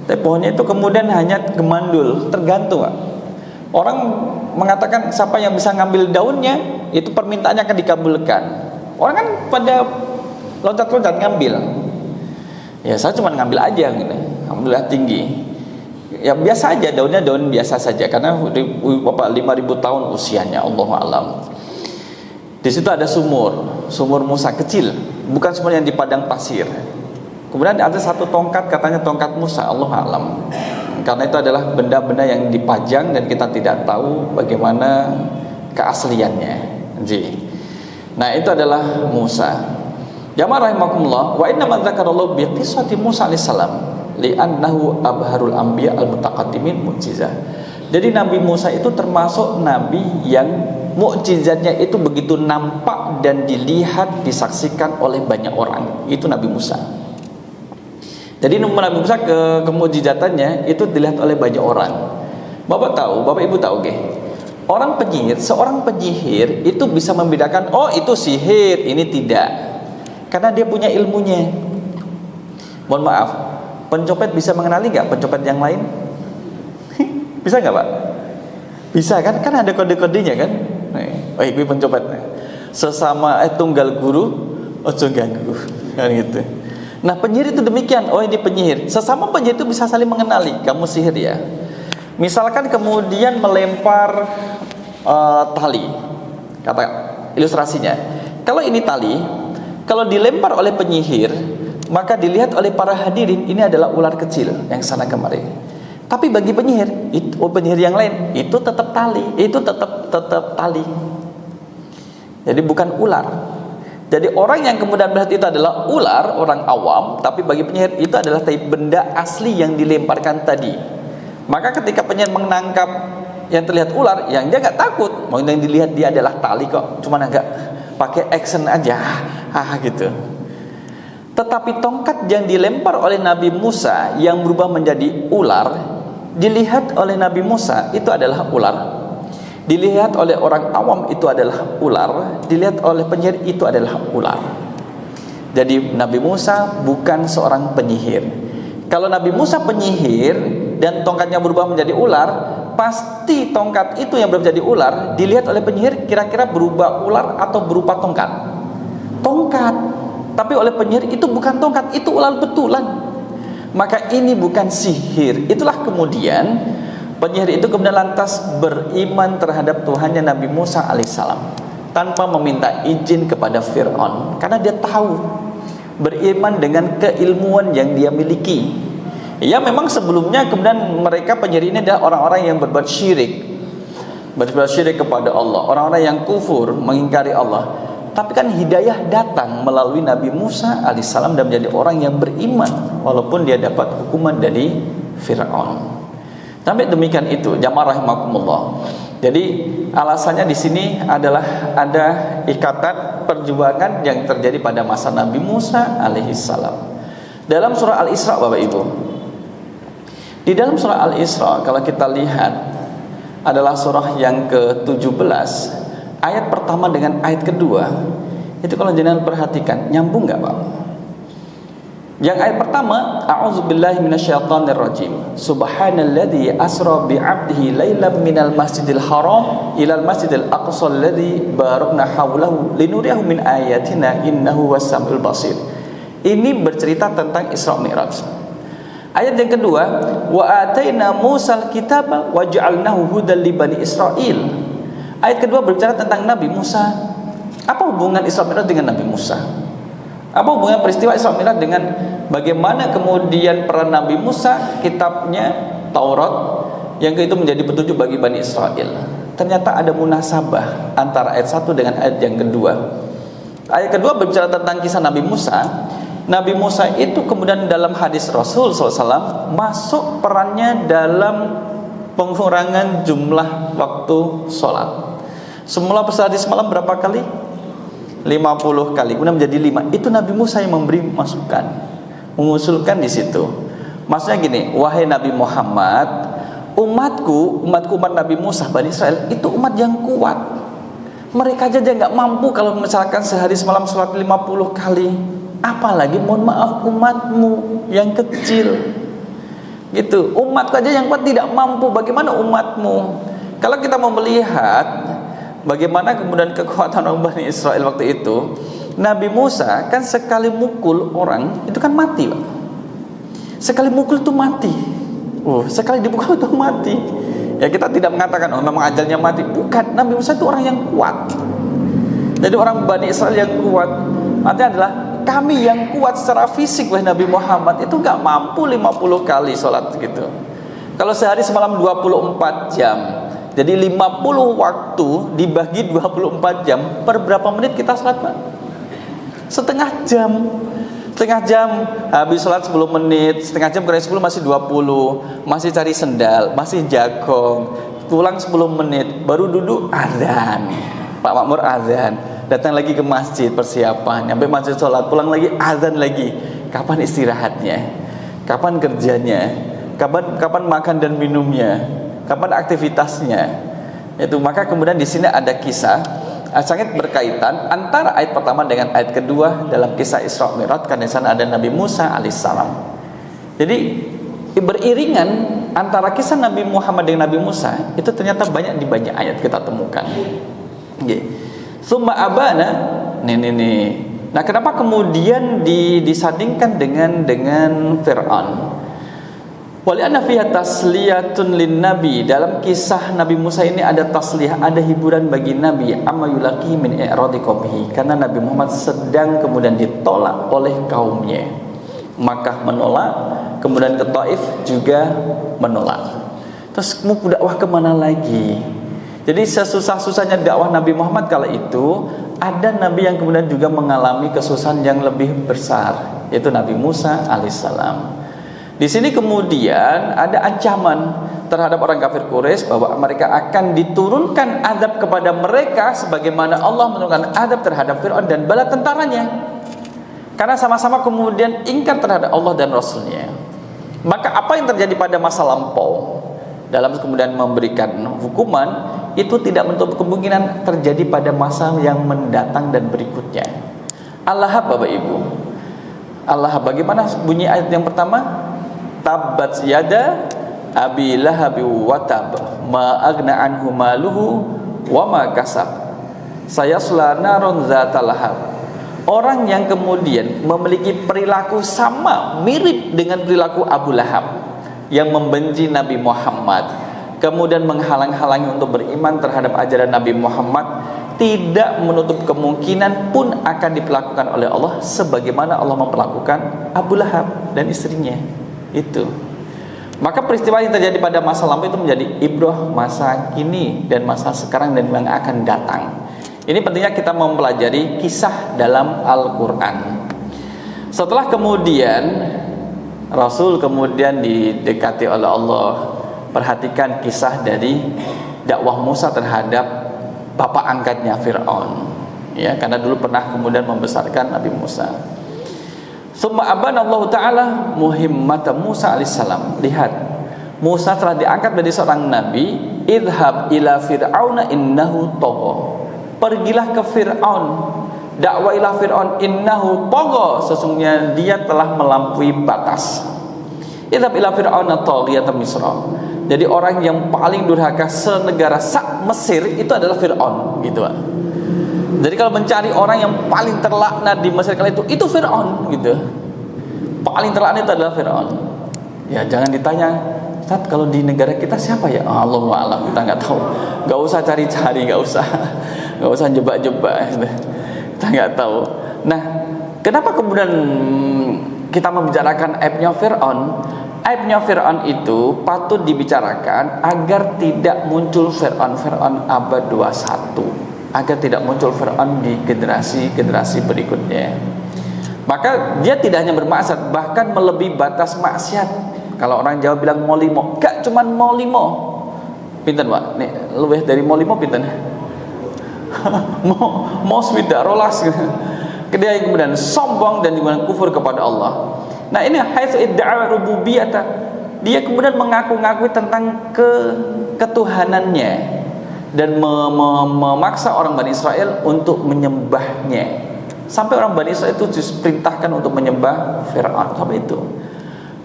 Tapi pohonnya itu kemudian hanya gemandul, tergantung Pak. Orang mengatakan siapa yang bisa ngambil daunnya, itu permintaannya akan dikabulkan. Orang kan pada loncat-loncat ngambil. Ya saya cuma ngambil aja gitu. Alhamdulillah tinggi. Ya biasa aja, daunnya daun biasa saja karena Bapak 5.000 tahun usianya, Allahu a'lam. Di situ ada sumur Musa kecil, bukan sumur yang di padang pasir. Kemudian ada satu tongkat, katanya tongkat Musa, Allahu a'lam. Karena itu adalah benda-benda yang dipajang dan kita tidak tahu bagaimana keasliannya. Nah, itu adalah Musa. Jamaah rahimakumullah, wa inna ma dzakarallahu bi qissati Musa alaihissalam li'annahu abharul anbiya al-mutaqaddimin mu'jizah. Jadi Nabi Musa itu termasuk nabi yang mukjizatnya itu begitu nampak dan dilihat, disaksikan oleh banyak orang. Itu Nabi Musa. Jadi Nabi Musa kemukjizatannya itu dilihat oleh banyak orang. Bapak Ibu tahu seorang penyihir itu bisa membedakan, oh itu sihir, ini tidak. Karena dia punya ilmunya. Mohon maaf, pencopet bisa mengenali nggak pencopet yang lain? Bisa nggak Pak? Bisa kan? Kan ada kode-kodenya kan? Gue pencopet. Sesama tunggal guru, ojo ganggu, kan gitu. Nah penyihir itu demikian. Oh ini penyihir. Sesama penyihir itu bisa saling mengenali. Kamu sihir ya. Misalkan kemudian melempar tali. Kata ilustrasinya, kalau ini tali, kalau dilempar oleh penyihir, maka dilihat oleh para hadirin ini adalah ular kecil yang sana kemari. Tapi bagi penyihir, penyihir yang lain itu tetap tali, itu tetap tali. Jadi bukan ular. Jadi orang yang kemudian melihat itu adalah ular, orang awam, tapi bagi penyihir itu adalah benda asli yang dilemparkan tadi. Maka ketika penyihir menangkap yang terlihat ular, yang dia nggak takut, mau yang dilihat dia adalah tali kok, cuman agak pakai action aja, gitu. Tetapi tongkat yang dilempar oleh Nabi Musa yang berubah menjadi ular, dilihat oleh Nabi Musa itu adalah ular, dilihat oleh orang awam itu adalah ular, dilihat oleh penyihir itu adalah ular. Jadi Nabi Musa bukan seorang penyihir. Kalau Nabi Musa penyihir dan tongkatnya berubah menjadi ular, pasti tongkat itu yang berubah menjadi ular dilihat oleh penyihir kira-kira berubah ular atau berupa tongkat. Tongkat. Tapi oleh penyihir itu bukan tongkat, itu ular betulan. Maka ini bukan sihir. Itulah kemudian penyihir itu kemudian lantas beriman terhadap Tuhannya Nabi Musa alaihissalam tanpa meminta izin kepada Fir'aun, karena dia tahu, beriman dengan keilmuan yang dia miliki. Ya memang sebelumnya kemudian mereka penyihir ini adalah orang-orang yang berbuat syirik kepada Allah, orang-orang yang kufur, mengingkari Allah. Tapi kan hidayah datang melalui Nabi Musa alaihissalam dan menjadi orang yang beriman walaupun dia dapat hukuman dari Fir'aun. Sampai demikian itu, jamaah rahimakumullah. Jadi alasannya di sini adalah ada ikatan perjuangan yang terjadi pada masa Nabi Musa alaihissalam. Dalam surah Al-Isra, Bapak Ibu, di dalam surah Al-Isra kalau kita lihat adalah surah yang ke-17, ayat pertama dengan ayat kedua, itu kalau jenengan perhatikan nyambung nggak Pak? Yang ayat pertama, a'udzubillahi minasyaitonirrajim, subhanalladzi asra bi'abdihi lailan minal masjidil haram ilal masjidil aqsa alladzi barakna haulahu linuriyahu min ayatina innahu was-samiul basir. Ini bercerita tentang Isra Mi'raj. Ayat yang kedua, wa ataina Musal kitaba wa ja'alnahu hudan li bani Israil. Ayat kedua berbicara tentang Nabi Musa. Apa hubungan Isra Mi'raj dengan Nabi Musa? Apa hubungan peristiwa Isra Mi'raj dengan bagaimana kemudian peran Nabi Musa, kitabnya Taurat yang itu menjadi petunjuk bagi Bani Israel? Ternyata ada munasabah antara ayat 1 dengan ayat yang kedua. Ayat kedua berbicara tentang kisah Nabi Musa. Nabi Musa itu kemudian dalam hadis Rasul SAW masuk perannya dalam pengurangan jumlah waktu sholat. Semula hadis malam berapa kali? 50 kali, kemudian menjadi 5. Itu Nabi Musa yang memberi masukan, mengusulkan di situ. Maksudnya gini, wahai Nabi Muhammad, umat Nabi Musa, Bani Israel itu umat yang kuat. Mereka aja nggak mampu kalau misalkan sehari semalam sholat 50 kali. Apalagi mohon maaf umatmu yang kecil. Gitu, umatku aja yang kuat tidak mampu, bagaimana umatmu? Kalau kita mau melihat bagaimana kemudian kekuatan orang Bani Israel waktu itu, Nabi Musa kan sekali mukul orang itu kan mati, Pak. Sekali mukul itu mati. Sekali dipukul itu mati. Ya kita tidak mengatakan memang ajalnya mati. Bukan, Nabi Musa itu orang yang kuat. Jadi orang Bani Israel yang kuat. Artinya adalah kami yang kuat secara fisik, wahai Nabi Muhammad, itu gak mampu 50 kali sholat gitu. Kalau sehari semalam 24 jam, jadi 50 waktu dibagi 24 jam, per berapa menit kita sholat, Pak? Setengah jam. Setengah jam habis sholat 10 menit, setengah jam kurang 10 masih 20, masih cari sendal, masih jagong, pulang 10 menit, baru duduk azan. Pak Makmur azan, datang lagi ke masjid persiapan, sampai masjid sholat, pulang lagi azan lagi. Kapan istirahatnya? Kapan kerjanya? Kapan makan dan minumnya? Kapan aktivitasnya? Itu maka kemudian di sini ada kisah sangat berkaitan antara ayat pertama dengan ayat kedua dalam kisah Isra Mi'raj, karena di sana ada Nabi Musa alaihissalam. Jadi beriringan antara kisah Nabi Muhammad dengan Nabi Musa itu ternyata banyak di banyak ayat kita temukan. Summa abana nih. Nah, kenapa kemudian disandingkan dengan Fir'aun? Walianna fiha tasliyatun lin nabi, dalam kisah Nabi Musa ini ada tasliyah, ada hiburan bagi Nabi, amma yulaqi min i'radi qaumihi, karena Nabi Muhammad sedang kemudian ditolak oleh kaumnya. Makkah menolak, kemudian ke Taif juga menolak. Terus mau dakwah kemana lagi? Jadi sesusah-susahnya dakwah Nabi Muhammad kala itu, ada Nabi yang kemudian juga mengalami kesusahan yang lebih besar, yaitu Nabi Musa alaihissalam. Di sini kemudian ada ancaman terhadap orang kafir Quraisy bahwa mereka akan diturunkan azab kepada mereka sebagaimana Allah menurunkan azab terhadap Fir'aun dan bala tentaranya, karena sama-sama kemudian ingkar terhadap Allah dan Rasulnya. Maka apa yang terjadi pada masa lampau dalam kemudian memberikan hukuman itu tidak menutup kemungkinan terjadi pada masa yang mendatang dan berikutnya. Al-Lahab, Bapak Ibu. Al-Lahab, bagaimana bunyi ayat yang pertama? Tabbat yada abi lahab wa tab ma agna anhu maluhu wa ma kasab sayasla naron zata lahab. Orang yang kemudian memiliki perilaku sama, mirip dengan perilaku Abu Lahab, yang membenci Nabi Muhammad, kemudian menghalang-halangi untuk beriman terhadap ajaran Nabi Muhammad, tidak menutup kemungkinan pun akan diperlakukan oleh Allah sebagaimana Allah memperlakukan Abu Lahab dan istrinya. Itu. Maka peristiwa yang terjadi pada masa lampau itu menjadi ibrah masa kini dan masa sekarang dan yang akan datang. Ini pentingnya kita mempelajari kisah dalam Al-Quran. Setelah kemudian Rasul kemudian didekati oleh Allah, perhatikan kisah dari dakwah Musa terhadap bapak angkatnya Fir'aun, ya, karena dulu pernah kemudian membesarkan Nabi Musa. Summa abana Allah Ta'ala muhimmata Musa alaihissalam. Lihat, Musa telah diangkat menjadi seorang nabi. Idhab ila fir'auna innahu tagha. Pergilah ke Fir'aun, dakwailah Fir'aun, innahu tagha, sesungguhnya dia telah melampaui batas. Idhab ila fir'auna taghiyata Misra. Jadi orang yang paling durhaka senegara sak Mesir itu adalah Fir'aun, gitu Pak. Jadi kalau mencari orang yang paling terlaknat di Mesir kala itu Fir'aun, gitu. Paling terlaknat itu adalah Fir'aun. Ya jangan ditanya, Ustaz, kalau di negara kita siapa ya? Allahu a'lam, kita nggak tahu. Nggak usah cari-cari, nggak usah jebak-jebak. Kita nggak tahu. Nah, kenapa kemudian kita membicarakan aibnya Fir'aun? Aibnya Fir'aun itu patut dibicarakan agar tidak muncul Fir'aun abad 21. Agar tidak muncul Fir'aun di generasi berikutnya. Maka dia tidak hanya bermaksiat, bahkan melebihi batas maksiat. Kalau orang Jawa bilang mau limo, gak cuman mau limo. Pinten Pak? Nih, lebih dari mau limo pinten? mau swida rolas. Dia kemudian sombong dan kemudian kufur kepada Allah. Nah ini haitsu idda'a rububiyyata. Dia kemudian mengaku-ngaku tentang ketuhanannya dan memaksa orang Bani Israel untuk menyembahnya, sampai orang Bani Israel itu diperintahkan untuk menyembah Fir'aun sampai itu.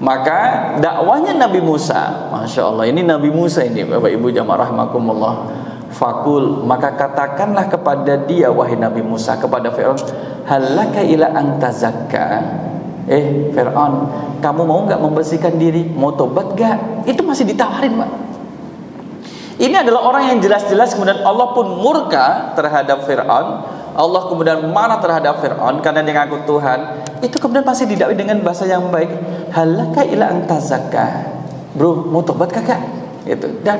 Maka dakwahnya Nabi Musa, Masya Allah, ini Nabi Musa ini Bapak Ibu jamaah rahimakumullah. Fakul, maka katakanlah kepada dia wahai Nabi Musa, kepada Fir'aun, halaka ila antazakka. Fir'aun, kamu mau gak membersihkan diri? Mau tobat gak? Itu masih ditawarin Pak. Ini adalah orang yang jelas-jelas kemudian Allah pun murka terhadap Fir'aun. Allah kemudian marah terhadap Fir'aun karena dia ngaku Tuhan. Itu kemudian masih didakwai dengan bahasa yang baik. Halaka ila antazakka. Bro, mau tobat kakak? Gitu. Dah.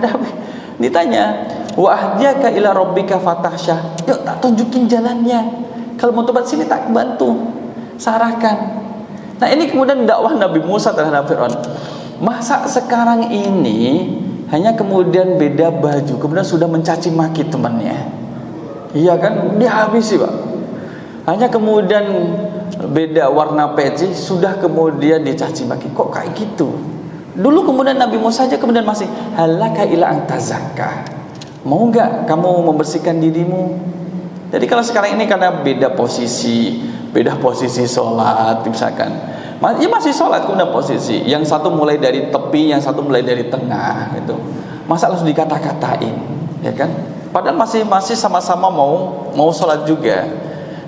Ditanya, wa ahdiyaka ila rabbika fatahsyah. Yuk tak tunjukin jalannya. Kalau mau tobat sini tak bantu. Sarahkan. Nah, ini kemudian dakwah Nabi Musa terhadap Fir'aun. Masa sekarang ini hanya kemudian beda baju, kemudian sudah mencaci maki temannya. Iya kan? Dia habis sih Pak. Hanya kemudian beda warna peci, sudah kemudian dicaci maki. Kok kayak gitu? Dulu kemudian Nabi Musa aja kemudian masih halaka ila antazakka. Mau enggak kamu membersihkan dirimu? Jadi kalau sekarang ini karena beda posisi sholat misalkan, ya masih sholat kemudian posisi, yang satu mulai dari tepi, yang satu mulai dari tengah, gitu. Masa harus dikata-katain, ya kan? Padahal masih sama-sama mau sholat juga.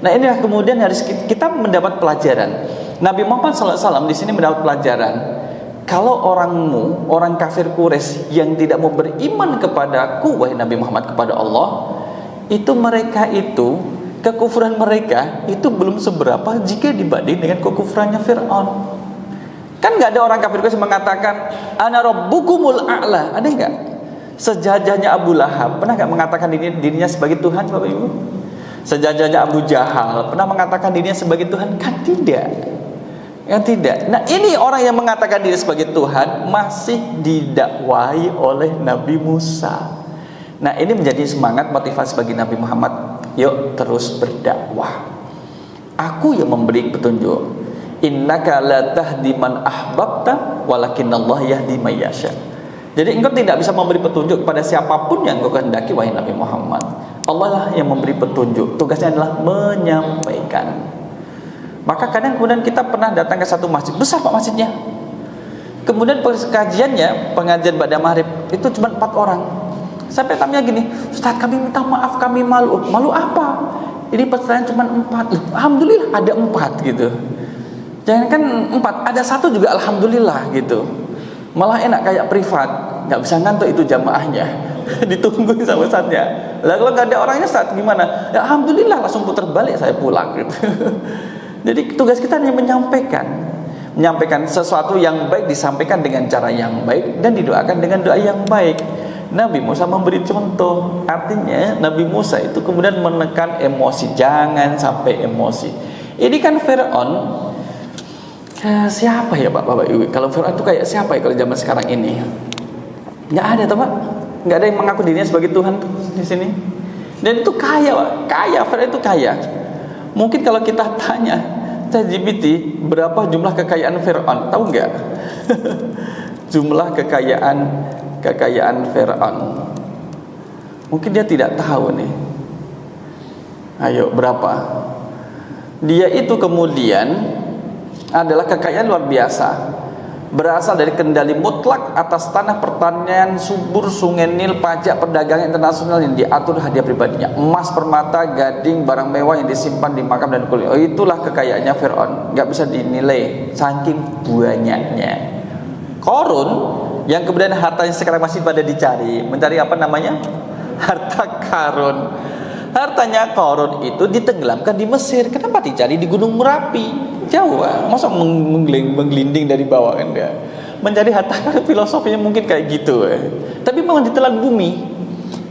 Nah ini kemudian harus kita mendapat pelajaran. Nabi Muhammad SAW di sini mendapat pelajaran. kalau orang kafir Quraisy yang tidak mau beriman kepadaku wahai Nabi Muhammad, kepada Allah, itu mereka itu kekufuran mereka itu belum seberapa jika dibanding dengan kekufurannya Fir'aun. Kan nggak ada orang kafir Quraisy mengatakan ana rabbukumul a'la, ada nggak? Sejajahnya Abu Lahab pernah nggak mengatakan dirinya sebagai Tuhan, Bapak Ibu? Sejajahnya Abu Jahal pernah mengatakan dirinya sebagai Tuhan? Kan tidak. Yang tidak. Nah, ini orang yang mengatakan diri sebagai Tuhan masih didakwahi oleh Nabi Musa. Nah, ini menjadi semangat motivasi bagi Nabi Muhammad. Yuk terus berdakwah. Aku yang memberi petunjuk. Innaka la tahdi man ahbabta walakinallahu yahdi may yasha. Jadi engkau tidak bisa memberi petunjuk kepada siapapun yang engkau kehendaki wahai Nabi Muhammad. Allah lah yang memberi petunjuk. Tugasnya adalah menyampaikan. Maka kadang kemudian kita pernah datang ke satu masjid, besar Pak masjidnya. Kemudian pengajiannya, pengajian pada maghrib itu cuma 4 orang. Sampai tamunya gini, Ustaz kami minta maaf, kami malu. Malu apa? Ini pesertanya cuma 4. Alhamdulillah ada 4 gitu. Jangan kan 4, ada 1 juga alhamdulillah gitu. Malah enak kayak privat, nggak bisa ngantuk itu jamaahnya. Ditungguin sama Ustaznya. Lah kalau nggak ada orangnya Ustaz gimana? Ya alhamdulillah langsung putar balik saya pulang gitu. Jadi tugas kita hanya menyampaikan sesuatu yang baik, disampaikan dengan cara yang baik dan didoakan dengan doa yang baik. Nabi Musa memberi contoh, artinya Nabi Musa itu kemudian menekan emosi, jangan sampai emosi. Ini kan Fir'aun, siapa ya Bapak Ibu? Kalau Fir'aun itu kayak siapa ya kalau zaman sekarang ini? Nggak ada toh Pak, nggak ada yang mengaku dirinya sebagai Tuhan tuh di sini. Dan itu kaya Pak, kaya, Fir'aun itu kaya. Mungkin kalau kita tanya ChatGPT berapa jumlah kekayaan Fir'aun, tahu nggak? Jumlah kekayaan Fir'aun, mungkin dia tidak tahu nih. Ayo berapa? Dia itu kemudian adalah kekayaan luar biasa, berasal dari kendali mutlak atas tanah pertanian, subur, sungai Nil, pajak, perdagangan internasional yang diatur hadiah pribadinya, emas, permata, gading, barang mewah yang disimpan di makam dan kulit. Oh, itulah kekayaannya Fir'aun, nggak bisa dinilai saking banyaknya. Qarun yang kemudian hartanya sekarang masih pada dicari, mencari apa namanya? Harta karun. Hartanya Qarun itu ditenggelamkan di Mesir. Kenapa dicari di Gunung Merapi? Jauh, masa menggelinding dari bawah, enggak. Mencari harta karun filosofinya mungkin kayak gitu. Tapi memang ditelan bumi.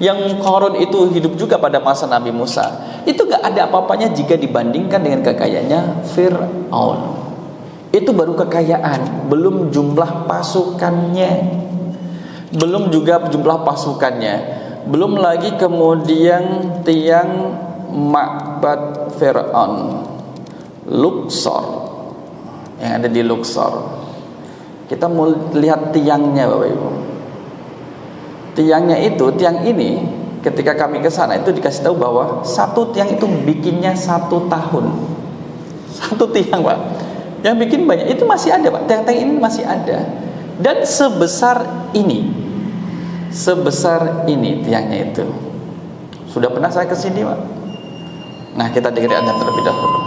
Yang Qarun itu hidup juga pada masa Nabi Musa. Itu enggak ada apa-apanya jika dibandingkan dengan kekayaannya Fir'aun. Itu baru kekayaan, belum jumlah pasukannya. Belum juga jumlah pasukannya. Belum lagi kemudian tiang makbad Fir'aun, Luxor, yang ada di Luxor. Kita mau lihat tiangnya Bapak Ibu. Tiang ini ketika kami ke sana itu dikasih tahu bahwa satu tiang itu bikinnya 1 tahun. 1 tiang Pak, yang bikin banyak. Itu masih ada Pak, tiang-tiang ini masih ada. Dan sebesar ini tiangnya itu. Sudah pernah saya ke sini Pak. Nah, kita dengerin azan terlebih dahulu.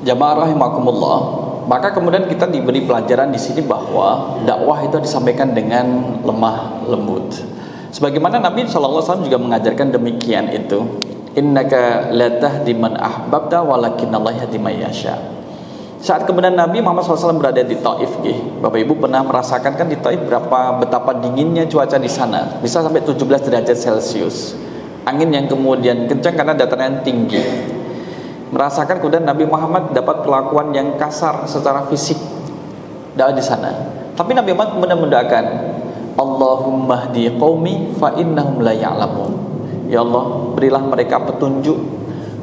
Jamaah rahimakumullah, maka kemudian kita diberi pelajaran di sini bahwa dakwah itu disampaikan dengan lemah lembut. Sebagaimana Nabi SAW juga mengajarkan demikian itu. Innaka la tahdi man ahbabta walakinnallaha yahdi man yasha. Saat kemudian Nabi Muhammad SAW berada di Taif, Bapak Ibu pernah merasakan kan di Taif betapa dinginnya cuaca di sana, bisa sampai 17 derajat Celcius. Angin yang kemudian kencang karena dataran tinggi. Merasakan kemudian Nabi Muhammad dapat perlakuan yang kasar secara fisik dakwah di sana. Tapi Nabi Muhammad kemudian mendoakan, Allahumma hdi qaumi fa innahum la ya'lamun. Ya Allah, berilah mereka petunjuk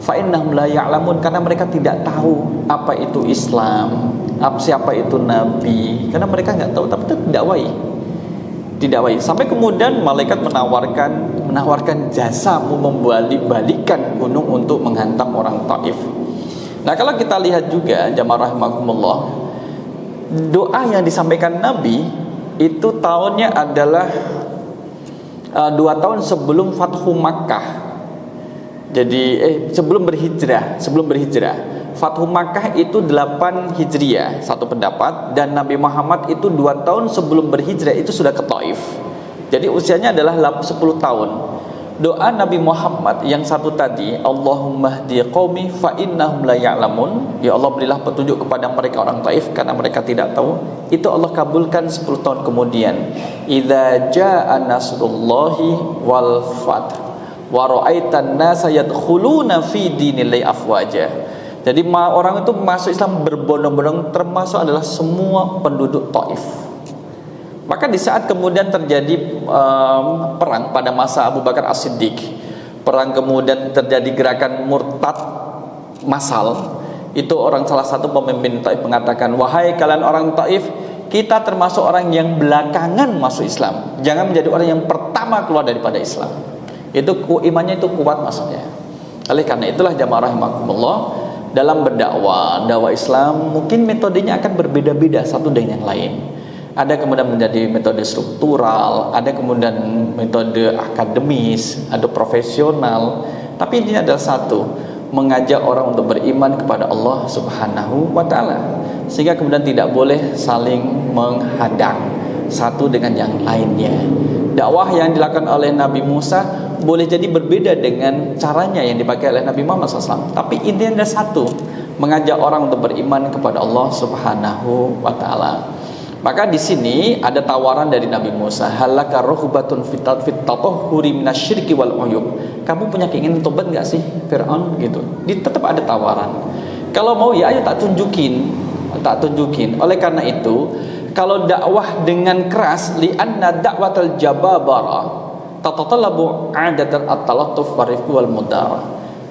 fa innahum la ya'lamun, karena mereka tidak tahu apa itu Islam, siapa itu Nabi, karena mereka enggak tahu, tapi itu didakwai. Sampai kemudian malaikat menawarkan jasamu membalik-balikan gunung untuk menghantam orang Taif. Nah, kalau kita lihat juga jamaah rahimakumullah, doa yang disampaikan Nabi itu tahunnya adalah 2 tahun sebelum Fathu Makkah. Jadi sebelum berhijrah. Fathu Makkah itu 8 Hijriah, satu pendapat, dan Nabi Muhammad itu 2 tahun sebelum berhijrah itu sudah ke Taif. Jadi usianya adalah 10 tahun. Doa Nabi Muhammad yang satu tadi, Allahumma hdi qaumi fa innahum la ya'lamun, ya Allah berilah petunjuk kepada mereka orang Taif karena mereka tidak tahu, itu Allah kabulkan 10 tahun kemudian. Idza jaa nasrullahi wal fath wa ra'aitan nasa yadkhuluna fi dinillahi afwaja. Jadi orang itu masuk Islam berbondong-bondong, termasuk adalah semua penduduk Taif. Maka di saat kemudian terjadi perang pada masa Abu Bakar As-Siddiq, perang kemudian terjadi gerakan murtad massal, itu salah satu pemimpin Taif mengatakan, wahai kalian orang Taif, kita termasuk orang yang belakangan masuk Islam, jangan menjadi orang yang pertama keluar daripada Islam. Itu imannya itu kuat maksudnya. Oleh karena itulah jamaah rahimakumullah, dalam dakwah Islam mungkin metodenya akan berbeda-beda satu dengan yang lain. Ada kemudian menjadi metode struktural, ada kemudian metode akademis, ada profesional. Tapi intinya adalah satu, mengajak orang untuk beriman kepada Allah Subhanahu wa taala. Sehingga kemudian tidak boleh saling menghadang satu dengan yang lainnya. Dakwah yang dilakukan oleh Nabi Musa boleh jadi berbeda dengan caranya yang dipakai oleh Nabi Muhammad SAW. Tapi intinya ada satu, mengajak orang untuk beriman kepada Allah Subhanahu wa taala. Maka di sini ada tawaran dari Nabi Musa, halaka ruhbatun fit tatahhuri minasyirki wal uyub. Kamu punya keinginan tobat enggak sih, Firaun gitu. Tetap ada tawaran. Kalau mau ya ayo tak tunjukin. Oleh karena itu, kalau dakwah dengan keras, li'anna da'watal jababara tatalabu 'adatal at-talattuf wa rifq wal mudara.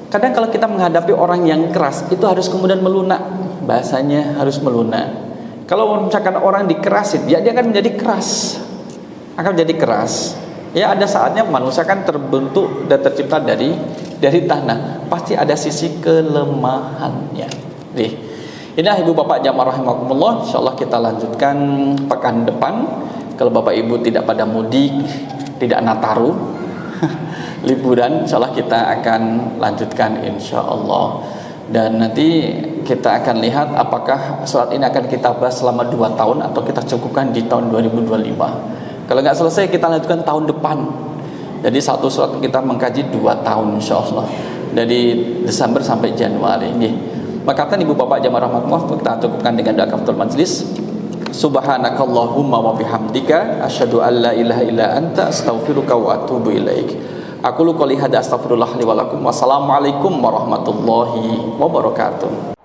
Kadang kalau kita menghadapi orang yang keras, itu harus kemudian melunak. Bahasanya harus melunak. Kalau misalkan orang dikerasin, ya dia akan menjadi keras. Ya ada saatnya manusia kan terbentuk dan tercipta dari tanah. Pasti ada sisi kelemahannya. Inilah ibu bapak jamaah rahimakumullah. Insyaallah kita lanjutkan pekan depan. Kalau bapak ibu tidak pada mudik, tidak Nataru, liburan, insyaallah kita akan lanjutkan insyaallah. Dan nanti kita akan lihat apakah surat ini akan kita bahas selama 2 tahun atau kita cukupkan di tahun 2025. Kalau nggak selesai kita lanjutkan tahun depan. Jadi satu surat kita mengkaji 2 tahun insyaallah, dari Desember sampai Januari. Maka ibu bapak jamaah rahmatullah, kita cukupkan dengan doa kafaratul majlis. Subhanakallahumma wa bihamdika asyhadu an la ilaha illa anta astaghfiruka wa atubu ilaik. Aku qouli hadza astaghfirullah li wa lakum. Wassalamualaikum warahmatullahi wabarakatuh.